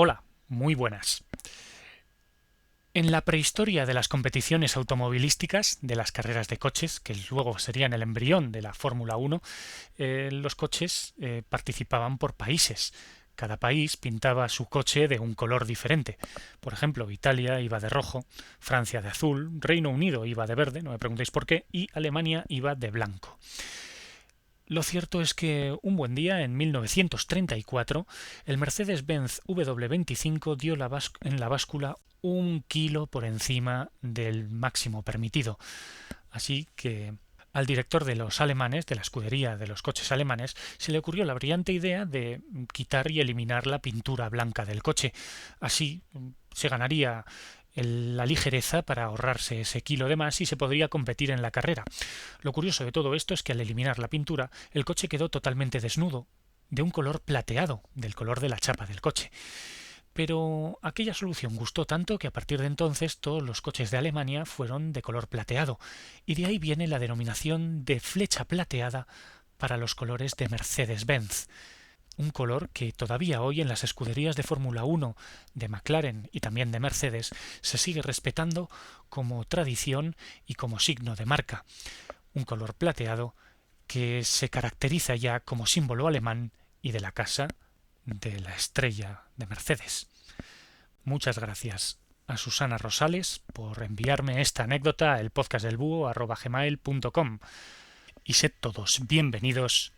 Hola, muy buenas. En la prehistoria de las competiciones automovilísticas, de las carreras de coches, que luego serían el embrión de la Fórmula 1, los coches participaban por países. Cada país pintaba su coche de un color diferente. Por ejemplo, Italia iba de rojo, Francia de azul, Reino Unido iba de verde, no me preguntéis por qué, y Alemania iba de blanco. Lo cierto es que un buen día, en 1934, el Mercedes-Benz W25 dio en la báscula 1 kilo por encima del máximo permitido. Así que al director de los alemanes, de la escudería de los coches alemanes, se le ocurrió la brillante idea de quitar y eliminar la pintura blanca del coche. Así se ganaría la ligereza para ahorrarse ese kilo de más y se podría competir en la carrera. Lo curioso de todo esto es que al eliminar la pintura, el coche quedó totalmente desnudo, de un color plateado, del color de la chapa del coche. Pero aquella solución gustó tanto que a partir de entonces todos los coches de Alemania fueron de color plateado, y de ahí viene la denominación de flecha plateada para los colores de Mercedes-Benz, un color que todavía hoy en las escuderías de Fórmula 1 de McLaren y también de Mercedes se sigue respetando como tradición y como signo de marca, un color plateado que se caracteriza ya como símbolo alemán y de la casa de la estrella de Mercedes. Muchas gracias a Susana Rosales por enviarme esta anécdota a elpodcastdelbúho@gmail.com y sed todos bienvenidos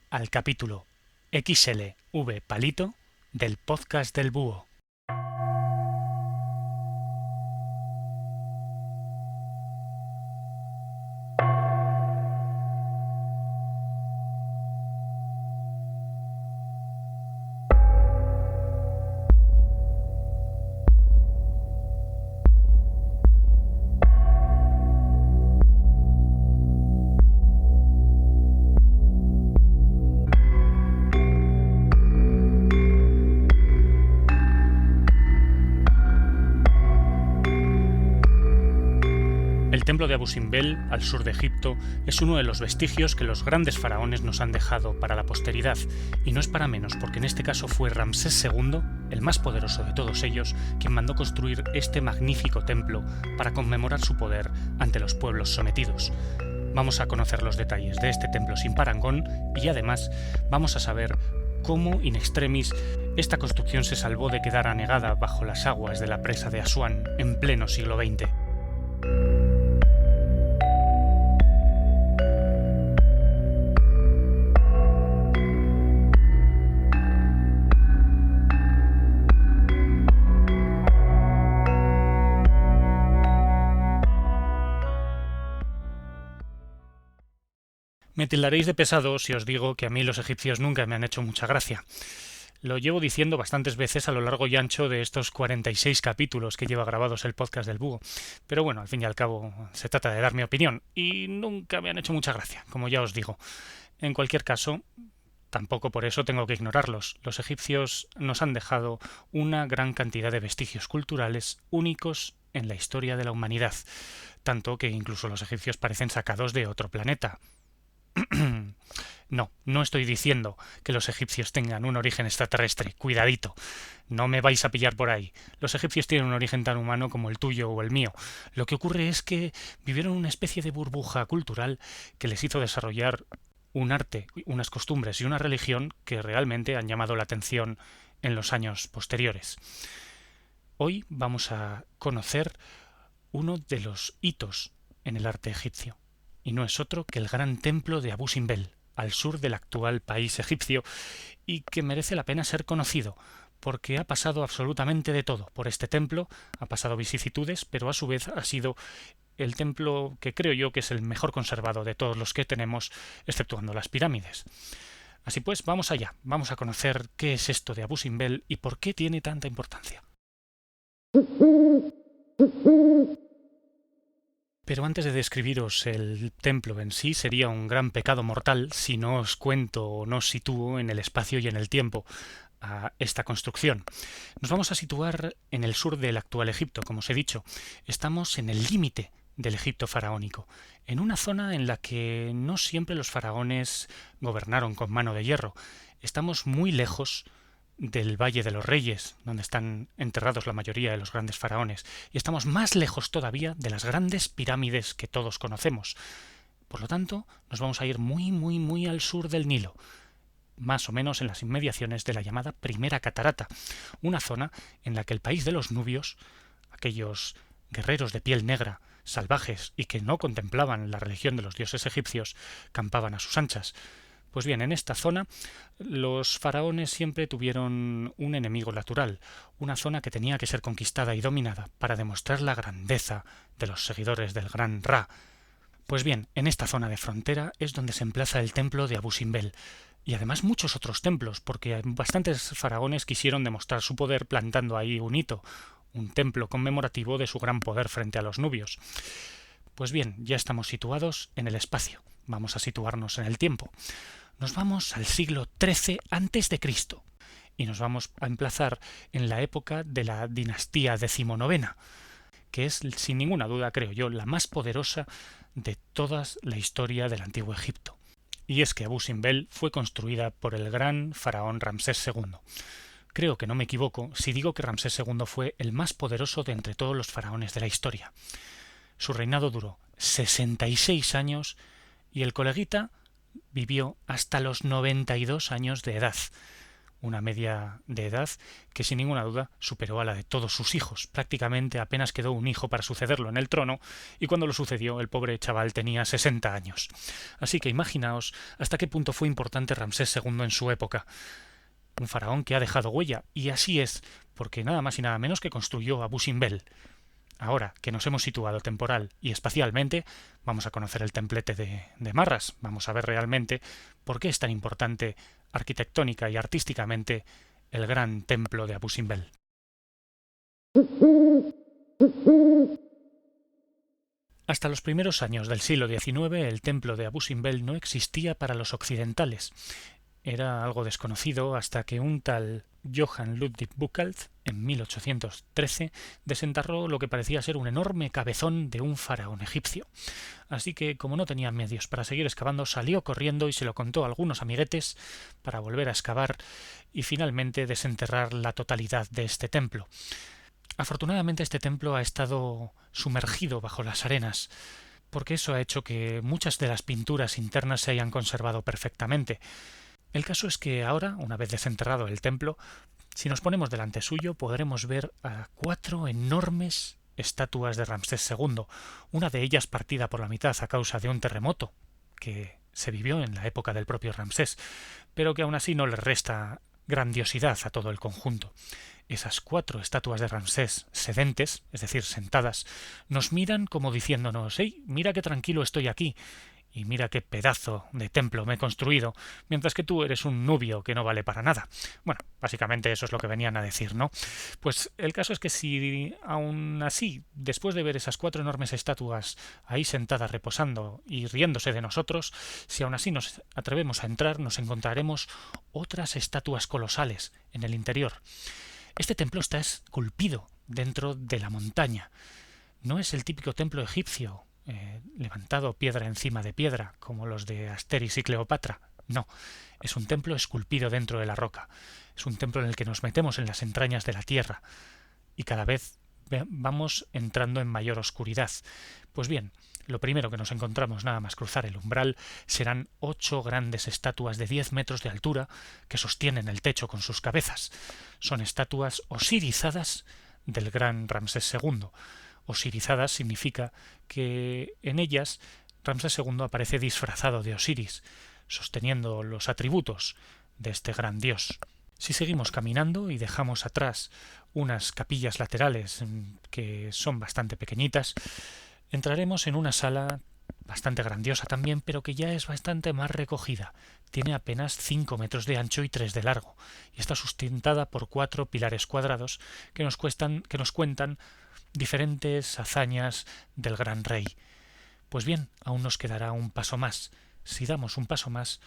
al capítulo XLV Palito del podcast del Búho. El templo de Abu Simbel, al sur de Egipto, es uno de los vestigios que los grandes faraones nos han dejado para la posteridad, y no es para menos porque en este caso fue Ramsés II, el más poderoso de todos ellos, quien mandó construir este magnífico templo para conmemorar su poder ante los pueblos sometidos. Vamos a conocer los detalles de este templo sin parangón y además vamos a saber cómo in extremis esta construcción se salvó de quedar anegada bajo las aguas de la presa de Asuán en pleno siglo XX. Me tildaréis de pesado si os digo que a mí los egipcios nunca me han hecho mucha gracia. Lo llevo diciendo bastantes veces a lo largo y ancho de estos 46 capítulos que lleva grabados el podcast del Búho. Pero bueno, al fin y al cabo se trata de dar mi opinión y nunca me han hecho mucha gracia, como ya os digo. En cualquier caso, tampoco por eso tengo que ignorarlos. Los egipcios nos han dejado una gran cantidad de vestigios culturales únicos en la historia de la humanidad, tanto que incluso los egipcios parecen sacados de otro planeta. No, no estoy diciendo que los egipcios tengan un origen extraterrestre, cuidadito, no me vais a pillar por ahí. Los egipcios tienen un origen tan humano como el tuyo o el mío. Lo que ocurre es que vivieron una especie de burbuja cultural que les hizo desarrollar un arte, unas costumbres y una religión que realmente han llamado la atención en los años posteriores. Hoy vamos a conocer uno de los hitos en el arte egipcio, y no es otro que el gran templo de Abu Simbel, al sur del actual país egipcio, y que merece la pena ser conocido, porque ha pasado absolutamente de todo por este templo, ha pasado vicisitudes, pero a su vez ha sido el templo que creo yo que es el mejor conservado de todos los que tenemos, exceptuando las pirámides. Así pues, vamos allá, vamos a conocer qué es esto de Abu Simbel y por qué tiene tanta importancia. Pero antes de describiros el templo en sí, sería un gran pecado mortal si no os cuento o no os sitúo en el espacio y en el tiempo a esta construcción. Nos vamos a situar en el sur del actual Egipto, como os he dicho. Estamos en el límite del Egipto faraónico, en una zona en la que no siempre los faraones gobernaron con mano de hierro. Estamos muy lejos del Valle de los Reyes, donde están enterrados la mayoría de los grandes faraones, y estamos más lejos todavía de las grandes pirámides que todos conocemos. Por lo tanto, nos vamos a ir muy, muy, muy al sur del Nilo, más o menos en las inmediaciones de la llamada Primera Catarata, una zona en la que el país de los nubios, aquellos guerreros de piel negra, salvajes y que no contemplaban la religión de los dioses egipcios, campaban a sus anchas. Pues bien, en esta zona los faraones siempre tuvieron un enemigo natural, una zona que tenía que ser conquistada y dominada para demostrar la grandeza de los seguidores del gran Ra. Pues bien, en esta zona de frontera es donde se emplaza el templo de Abu Simbel, y además muchos otros templos, porque bastantes faraones quisieron demostrar su poder plantando ahí un hito, un templo conmemorativo de su gran poder frente a los nubios. Pues bien, ya estamos situados en el espacio, vamos a situarnos en el tiempo. Nos vamos al siglo XIII a.C. y nos vamos a emplazar en la época de la dinastía decimonovena, que es, sin ninguna duda, creo yo, la más poderosa de toda la historia del antiguo Egipto. Y es que Abu Simbel fue construida por el gran faraón Ramsés II. Creo que no me equivoco si digo que Ramsés II fue el más poderoso de entre todos los faraones de la historia. Su reinado duró 66 años y el coleguita vivió hasta los 92 años de edad, una media de edad que sin ninguna duda superó a la de todos sus hijos. Prácticamente apenas quedó un hijo para sucederlo en el trono, y cuando lo sucedió el pobre chaval tenía 60 años. Así que imaginaos hasta qué punto fue importante Ramsés II en su época. Un faraón que ha dejado huella, y así es, porque nada más y nada menos que construyó Abu Simbel. Ahora que nos hemos situado temporal y espacialmente, vamos a conocer el templete de Marras, vamos a ver realmente por qué es tan importante arquitectónica y artísticamente el gran templo de Abu Simbel. Hasta los primeros años del siglo XIX el templo de Abu Simbel no existía para los occidentales. Era algo desconocido hasta que un tal Johann Ludwig Buchwald, en 1813, desenterró lo que parecía ser un enorme cabezón de un faraón egipcio. Así que, como no tenía medios para seguir excavando, salió corriendo y se lo contó a algunos amiguetes para volver a excavar y finalmente desenterrar la totalidad de este templo. Afortunadamente este templo ha estado sumergido bajo las arenas, porque eso ha hecho que muchas de las pinturas internas se hayan conservado perfectamente. El caso es que ahora, una vez desenterrado el templo, si nos ponemos delante suyo podremos ver a 4 enormes estatuas de Ramsés II, una de ellas partida por la mitad a causa de un terremoto que se vivió en la época del propio Ramsés, pero que aún así no le resta grandiosidad a todo el conjunto. Esas 4 estatuas de Ramsés sedentes, es decir, sentadas, nos miran como diciéndonos: «¡Hey, mira qué tranquilo estoy aquí! Y mira qué pedazo de templo me he construido, mientras que tú eres un nubio que no vale para nada». Bueno, básicamente eso es lo que venían a decir, ¿no? Pues el caso es que si aún así, después de ver esas 4 enormes estatuas ahí sentadas reposando y riéndose de nosotros, si aún así nos atrevemos a entrar, nos encontraremos otras estatuas colosales en el interior. Este templo está esculpido dentro de la montaña. No es el típico templo egipcio levantado piedra encima de piedra, como los de Asterix y Cleopatra. No, es un templo esculpido dentro de la roca. Es un templo en el que nos metemos en las entrañas de la tierra y cada vez vamos entrando en mayor oscuridad. Pues bien, lo primero que nos encontramos nada más cruzar el umbral serán 8 grandes estatuas de 10 metros de altura que sostienen el techo con sus cabezas. Son estatuas osirizadas del gran Ramsés II. Osirizadas significa que en ellas Ramsés II aparece disfrazado de Osiris, sosteniendo los atributos de este gran dios. Si seguimos caminando y dejamos atrás unas capillas laterales que son bastante pequeñitas, entraremos en una sala bastante grandiosa también, pero que ya es bastante más recogida. Tiene apenas 5 metros de ancho y 3 de largo, y está sustentada por 4 pilares cuadrados que nos cuentan diferentes hazañas del gran rey. Pues bien, aún nos quedará un paso más. Si damos un paso más,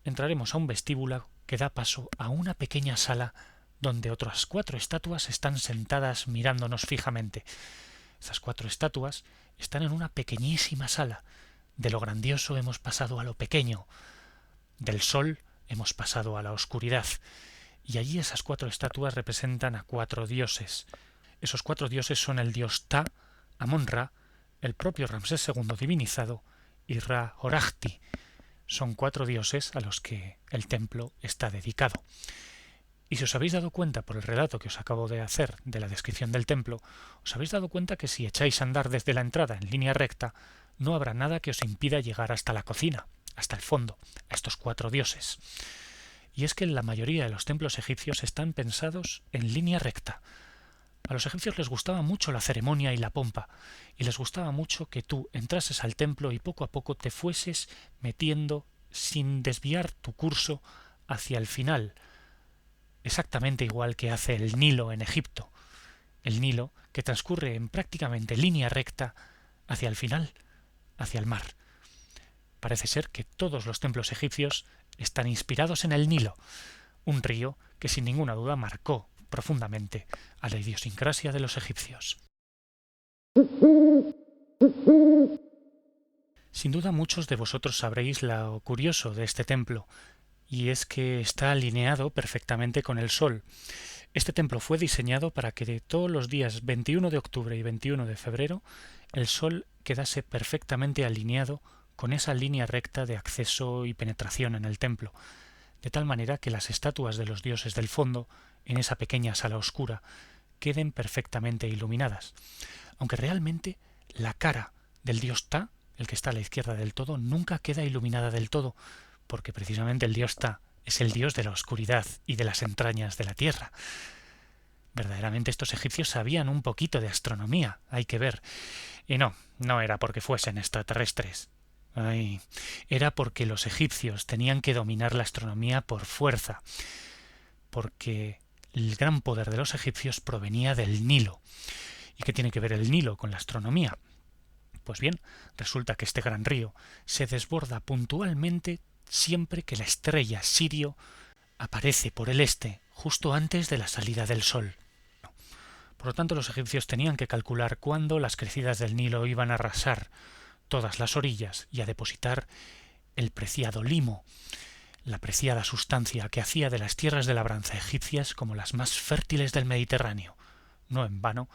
entraremos a un vestíbulo que da paso a una pequeña sala donde otras 4 estatuas están sentadas mirándonos fijamente. Esas 4 estatuas están en una pequeñísima sala. De lo grandioso hemos pasado a lo pequeño. Del sol hemos pasado a la oscuridad. y allí esas 4 estatuas representan a 4 dioses. Esos 4 dioses son el dios Ta, Amon-Ra, el propio Ramsés II divinizado y Ra-Horajti. Son 4 dioses a los que el templo está dedicado. Y si os habéis dado cuenta por el relato que os acabo de hacer de la descripción del templo, os habéis dado cuenta que si echáis a andar desde la entrada en línea recta, no habrá nada que os impida llegar hasta la cocina, hasta el fondo, a estos 4 dioses. Y es que la mayoría de los templos egipcios están pensados en línea recta. A los egipcios les gustaba mucho la ceremonia y la pompa, y les gustaba mucho que tú entrases al templo y poco a poco te fueses metiendo sin desviar tu curso hacia el final, exactamente igual que hace el Nilo en Egipto. El Nilo que transcurre en prácticamente línea recta hacia el final, hacia el mar. Parece ser que todos los templos egipcios están inspirados en el Nilo, un río que sin ninguna duda marcó profundamente a la idiosincrasia de los egipcios. Sin duda muchos de vosotros sabréis lo curioso de este templo, y es que está alineado perfectamente con el Sol. Este templo fue diseñado para que todos los días 21 de octubre y 21 de febrero el Sol quedase perfectamente alineado con esa línea recta de acceso y penetración en el templo, de tal manera que las estatuas de los dioses del fondo, en esa pequeña sala oscura, queden perfectamente iluminadas, aunque realmente la cara del dios Ta, el que está a la izquierda del todo, nunca queda iluminada del todo, porque precisamente el dios Ta es el dios de la oscuridad y de las entrañas de la tierra. Verdaderamente estos egipcios sabían un poquito de astronomía, hay que ver. Y no era porque fuesen extraterrestres. Era porque los egipcios tenían que dominar la astronomía por fuerza, porque el gran poder de los egipcios provenía del Nilo. ¿Y qué tiene que ver el Nilo con la astronomía? Pues bien, resulta que este gran río se desborda puntualmente siempre que la estrella Sirio aparece por el este, justo antes de la salida del sol. Por lo tanto, los egipcios tenían que calcular cuándo las crecidas del Nilo iban a arrasar todas las orillas y a depositar el preciado limo, la preciada sustancia que hacía de las tierras de labranza egipcias como las más fértiles del Mediterráneo. No en vano,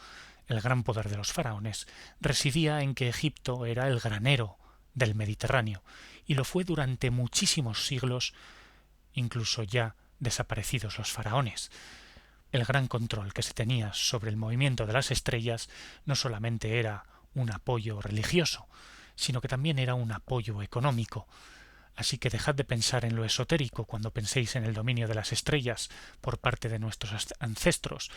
el gran poder de los faraones residía en que Egipto era el granero del Mediterráneo, y lo fue durante muchísimos siglos, incluso ya desaparecidos los faraones. El gran control que se tenía sobre el movimiento de las estrellas no solamente era un apoyo religioso, sino que también era un apoyo económico. Así que dejad de pensar en lo esotérico cuando penséis en el dominio de las estrellas por parte de nuestros ancestros,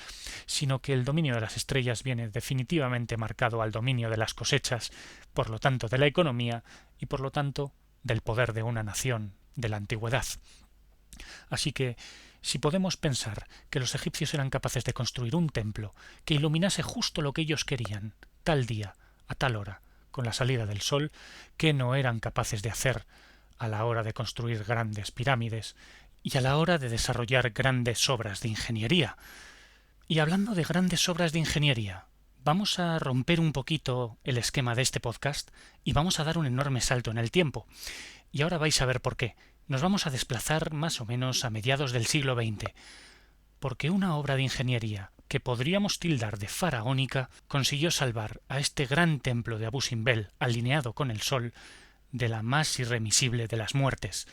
sino que el dominio de las estrellas viene definitivamente marcado al dominio de las cosechas, por lo tanto de la economía y por lo tanto del poder de una nación de la antigüedad. Así que, si podemos pensar que los egipcios eran capaces de construir un templo que iluminase justo lo que ellos querían, tal día, a tal hora, con la salida del sol, ¿qué no eran capaces de hacer a la hora de construir grandes pirámides y a la hora de desarrollar grandes obras de ingeniería? Y hablando de grandes obras de ingeniería, vamos a romper un poquito el esquema de este podcast y vamos a dar un enorme salto en el tiempo. Y ahora vais a ver por qué. Nos vamos a desplazar más o menos a mediados del siglo XX, porque una obra de ingeniería que podríamos tildar de faraónica consiguió salvar a este gran templo de Abu Simbel, alineado con el sol, de la más irremisible de las muertes.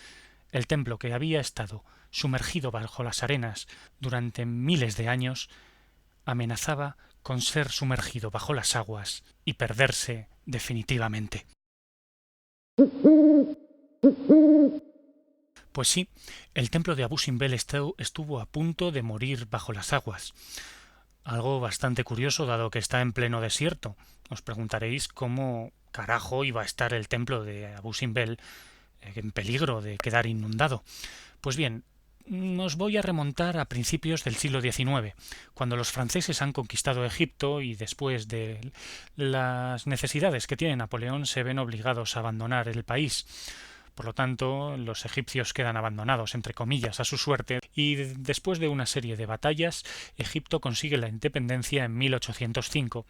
El templo que había estado sumergido bajo las arenas durante miles de años amenazaba con ser sumergido bajo las aguas y perderse definitivamente. Pues sí, el templo de Abu Simbel estuvo a punto de morir bajo las aguas. Algo bastante curioso dado que está en pleno desierto. Os preguntaréis cómo carajo iba a estar el templo de Abu Simbel en peligro de quedar inundado. Pues bien, os voy a remontar a principios del siglo XIX, cuando los franceses han conquistado Egipto y después de las necesidades que tiene Napoleón se ven obligados a abandonar el país. Por lo tanto, los egipcios quedan abandonados, entre comillas, a su suerte, y después de una serie de batallas, Egipto consigue la independencia en 1805,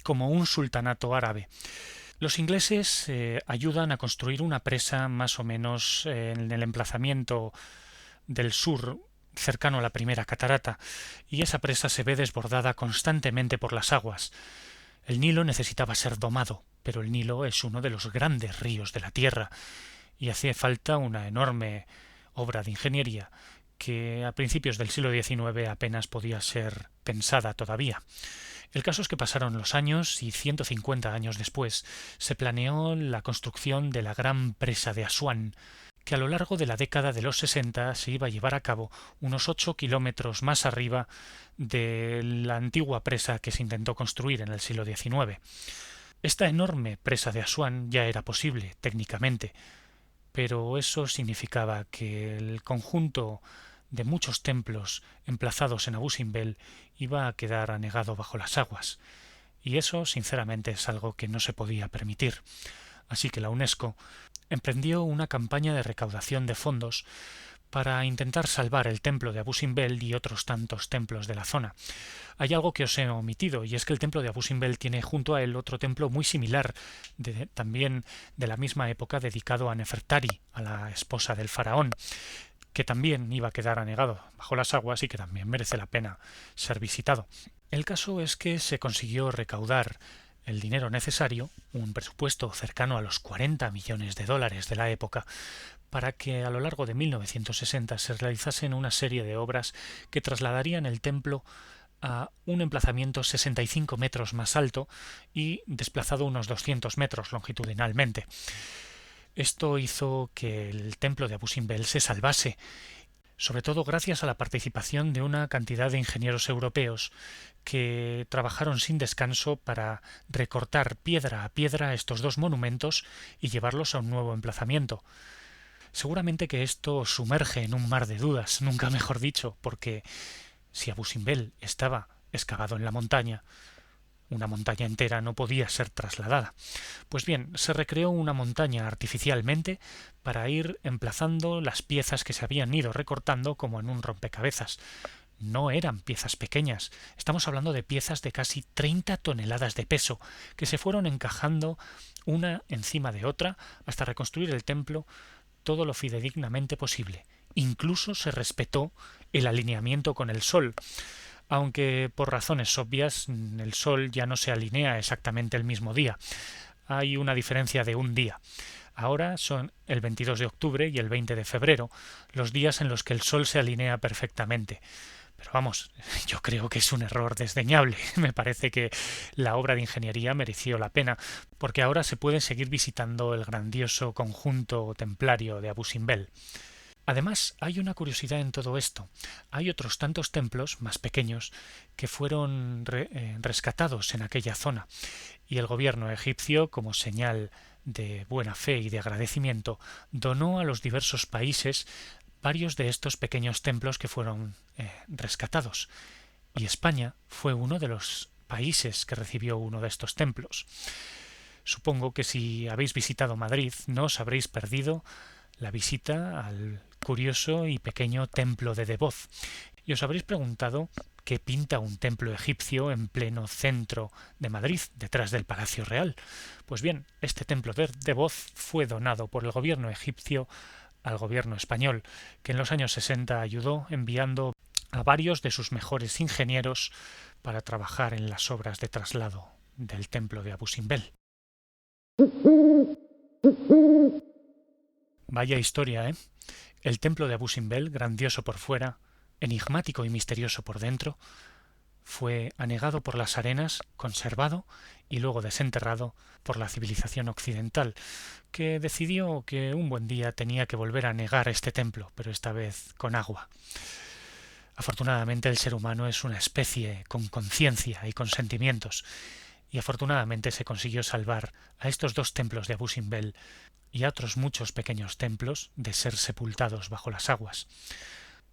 como un sultanato árabe. Los ingleses ayudan a construir una presa más o menos en el emplazamiento del sur, cercano a la primera catarata, y esa presa se ve desbordada constantemente por las aguas. El Nilo necesitaba ser domado, pero el Nilo es uno de los grandes ríos de la Tierra, y hacía falta una enorme obra de ingeniería que a principios del siglo XIX apenas podía ser pensada todavía. El caso es que pasaron los años y 150 años después se planeó la construcción de la gran presa de Asuán, que a lo largo de la década de los 60 se iba a llevar a cabo unos 8 kilómetros más arriba de la antigua presa que se intentó construir en el siglo XIX. Esta enorme presa de Asuán ya era posible técnicamente, pero eso significaba que el conjunto de muchos templos emplazados en Abu Simbel iba a quedar anegado bajo las aguas, y eso sinceramente es algo que no se podía permitir. Así que la UNESCO emprendió una campaña de recaudación de fondos para intentar salvar el templo de Abu Simbel y otros tantos templos de la zona. Hay algo que os he omitido, y es que el templo de Abu Simbel tiene junto a él otro templo muy similar, también de la misma época, dedicado a Nefertari, a la esposa del faraón, que también iba a quedar anegado bajo las aguas y que también merece la pena ser visitado. El caso es que se consiguió recaudar el dinero necesario, un presupuesto cercano a los 40 millones de dólares de la época, para que a lo largo de 1960 se realizasen una serie de obras que trasladarían el templo a un emplazamiento 65 metros más alto y desplazado unos 200 metros longitudinalmente. Esto hizo que el templo de Abu Simbel se salvase, sobre todo gracias a la participación de una cantidad de ingenieros europeos que trabajaron sin descanso para recortar piedra a piedra estos dos monumentos y llevarlos a un nuevo emplazamiento. Seguramente que esto os sumerge en un mar de dudas, nunca mejor dicho, porque si Abu Simbel estaba excavado en la montaña, una montaña entera no podía ser trasladada. Pues bien, se recreó una montaña artificialmente para ir emplazando las piezas que se habían ido recortando como en un rompecabezas. No eran piezas pequeñas, estamos hablando de piezas de casi 30 toneladas de peso, que se fueron encajando una encima de otra hasta reconstruir el templo todo lo fidedignamente posible. Incluso se respetó el alineamiento con el sol, aunque por razones obvias el sol ya no se alinea exactamente el mismo día. Hay una diferencia de un día. Ahora son el 22 de octubre y el 20 de febrero, los días en los que el sol se alinea perfectamente. Pero vamos, yo creo que es un error desdeñable. Me parece que la obra de ingeniería mereció la pena, porque ahora se puede seguir visitando el grandioso conjunto templario de Abu Simbel. Además, hay una curiosidad en todo esto. Hay otros tantos templos más pequeños que fueron rescatados en aquella zona, y el gobierno egipcio, como señal de buena fe y de agradecimiento, donó a los diversos países varios de estos pequeños templos que fueron rescatados. Y España fue uno de los países que recibió uno de estos templos. Supongo que si habéis visitado Madrid no os habréis perdido la visita al curioso y pequeño templo de Deboz, y os habréis preguntado qué pinta un templo egipcio en pleno centro de Madrid, detrás del Palacio Real. Pues bien, este templo de Deboz fue donado por el gobierno egipcio al gobierno español, que en los años 60 ayudó enviando a varios de sus mejores ingenieros para trabajar en las obras de traslado del templo de Abu Simbel. Vaya historia, ¿eh? El templo de Abu Simbel, grandioso por fuera, enigmático y misterioso por dentro, fue anegado por las arenas, conservado y luego desenterrado por la civilización occidental, que decidió que un buen día tenía que volver a anegar este templo, pero esta vez con agua. Afortunadamente el ser humano es una especie con conciencia y con sentimientos, y afortunadamente se consiguió salvar a estos dos templos de Abu Simbel y a otros muchos pequeños templos de ser sepultados bajo las aguas.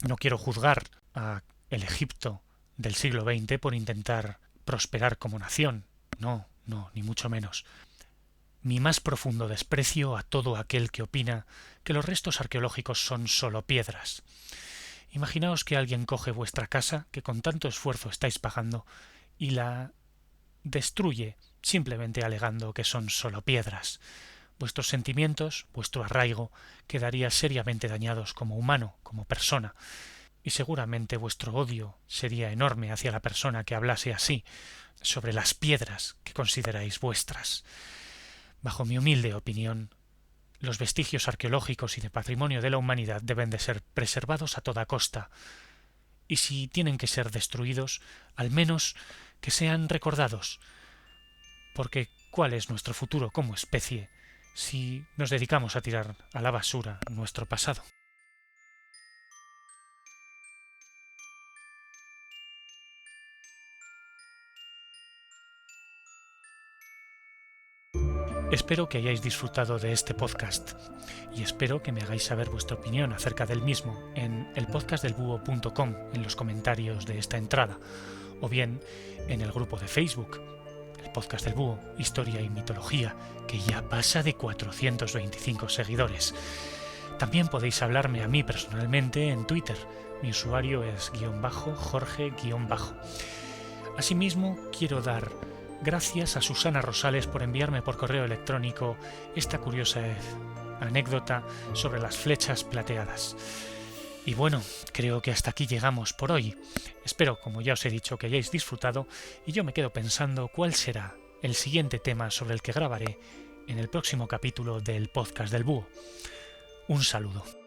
No quiero juzgar a el Egipto del siglo XX por intentar prosperar como nación. No, ni mucho menos. Mi más profundo desprecio a todo aquel que opina que los restos arqueológicos son solo piedras. Imaginaos que alguien coge vuestra casa, que con tanto esfuerzo estáis pagando, y la destruye simplemente alegando que son solo piedras. Vuestros sentimientos, vuestro arraigo, quedaría seriamente dañados como humano, como persona. y seguramente vuestro odio sería enorme hacia la persona que hablase así sobre las piedras que consideráis vuestras. Bajo mi humilde opinión, los vestigios arqueológicos y de patrimonio de la humanidad deben de ser preservados a toda costa, y si tienen que ser destruidos, al menos que sean recordados, porque ¿cuál es nuestro futuro como especie si nos dedicamos a tirar a la basura nuestro pasado? Espero que hayáis disfrutado de este podcast y espero que me hagáis saber vuestra opinión acerca del mismo en elpodcastdelbúho.com en los comentarios de esta entrada o bien en el grupo de Facebook, el Podcast del Búho, Historia y Mitología, que ya pasa de 425 seguidores. También podéis hablarme a mí personalmente en Twitter. Mi usuario es _Jorge_. Asimismo, quiero dar gracias a Susana Rosales por enviarme por correo electrónico esta curiosa anécdota sobre las flechas plateadas. Y bueno, creo que hasta aquí llegamos por hoy. Espero, como ya os he dicho, que hayáis disfrutado y yo me quedo pensando cuál será el siguiente tema sobre el que grabaré en el próximo capítulo del Podcast del Búho. Un saludo.